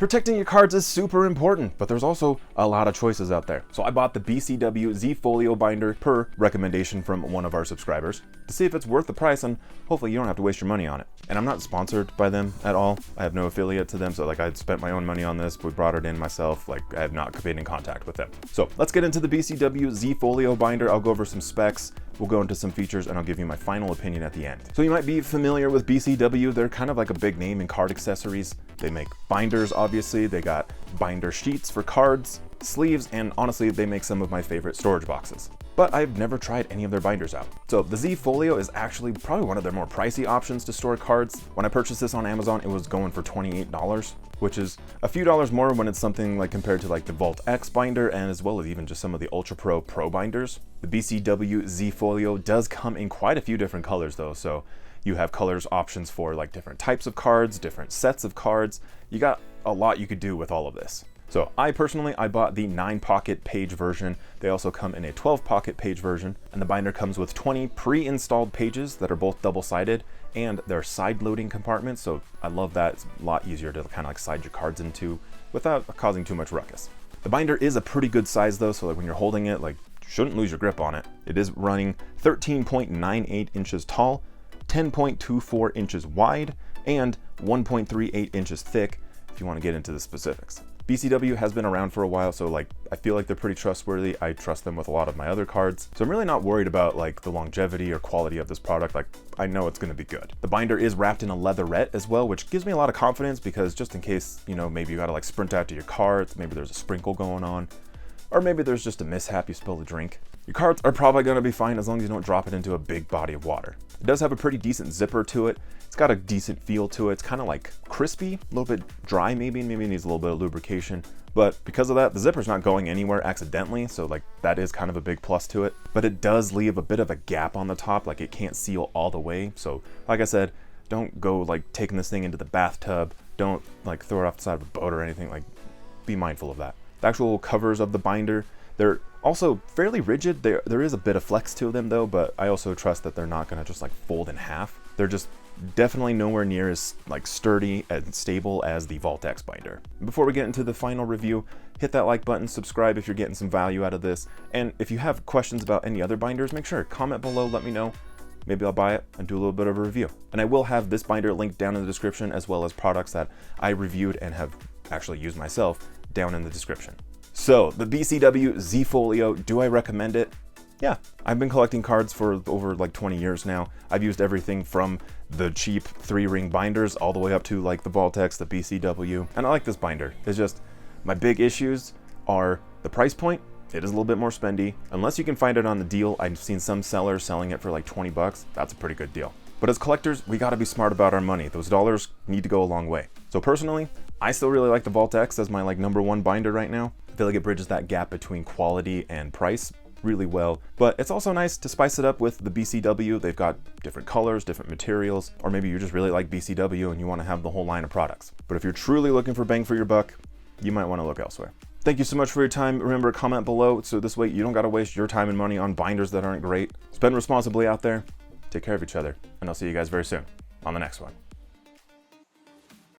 Protecting your cards is super important, but there's also a lot of choices out there. So I bought the BCW Z Folio binder per recommendation from one of our subscribers to see if it's worth the price, and hopefully you don't have to waste your money on it. And I'm not sponsored by them at all. I have no affiliate to them, so like I spent my own money on this, we brought it in myself, like I have not been in contact with them. So let's get into the BCW Z Folio binder. I'll go over some specs, we'll go into some features, and I'll give you my final opinion at the end. So you might be familiar with BCW. They're kind of like a big name in card accessories. They make binders, obviously. They got binder sheets for cards, sleeves, and honestly, they make some of my favorite storage boxes. But I've never tried any of their binders out. So the Z Folio is actually probably one of their more pricey options to store cards. When I purchased this on Amazon, it was going for $28, which is a few dollars more when it's something like compared to like the Vault X binder, and as well as even just some of the Ultra Pro binders. The BCW Z Folio does come in quite a few different colors though, so you have colors options for like different types of cards, different sets of cards. You got a lot you could do with all of this. So I bought the 9-pocket page version. They also come in a 12-pocket page version, and the binder comes with 20 pre-installed pages that are both double-sided, and they're side-loading compartments, so I love that. It's a lot easier to kind of like slide your cards into without causing too much ruckus. The binder is a pretty good size though, so like when you're holding it, like you shouldn't lose your grip on it. It is running 13.98 inches tall, 10.24 inches wide, and 1.38 inches thick, if you want to get into the specifics. BCW has been around for a while, so like I feel like they're pretty trustworthy. I trust them with a lot of my other cards, so I'm really not worried about like the longevity or quality of this product. Like I know it's going to be good. The binder is wrapped in a leatherette as well, which gives me a lot of confidence, because just in case, you know, maybe you got to like sprint out to your cards, maybe there's a sprinkle going on, or maybe there's just a mishap, you spill a drink. Your cards are probably going to be fine as long as you don't drop it into a big body of water. It does have a pretty decent zipper to it. It's got a decent feel to it. It's kind of like crispy, a little bit dry maybe it needs a little bit of lubrication. But because of that, the zipper's not going anywhere accidentally, so like that is kind of a big plus to it. But it does leave a bit of a gap on the top, like it can't seal all the way. So like I said, don't go like taking this thing into the bathtub. Don't like throw it off the side of a boat or anything. Like be mindful of that. The actual covers of the binder, they're also fairly rigid. There is a bit of flex to them though, but I also trust that they're not gonna just like fold in half. They're just definitely nowhere near as like sturdy and stable as the Vault X binder. Before we get into the final review, hit that like button, subscribe if you're getting some value out of this, and if you have questions about any other binders, make sure comment below, let me know. Maybe I'll buy it and do a little bit of a review. And I will have this binder linked down in the description, as well as products that I reviewed and have actually used myself down in the description. So the BCW Z Folio, do I recommend it? Yeah, I've been collecting cards for over like 20 years now. I've used everything from the cheap 3-ring binders all the way up to like the Vault X, the BCW, and I like this binder. It's just, my big issues are the price point. It is a little bit more spendy. Unless you can find it on the deal, I've seen some sellers selling it for like 20 bucks. That's a pretty good deal. But as collectors, we gotta be smart about our money. Those dollars need to go a long way. So personally, I still really like the Vault X as my like #1 binder right now. I feel like it bridges that gap between quality and price really well, but it's also nice to spice it up with the BCW. They've got different colors, different materials, or maybe you just really like BCW and you want to have the whole line of products. But if you're truly looking for bang for your buck, you might want to look elsewhere. Thank you so much for your time. Remember, comment below so this way you don't got to waste your time and money on binders that aren't great. Spend responsibly out there, take care of each other, and I'll see you guys very soon on the next one.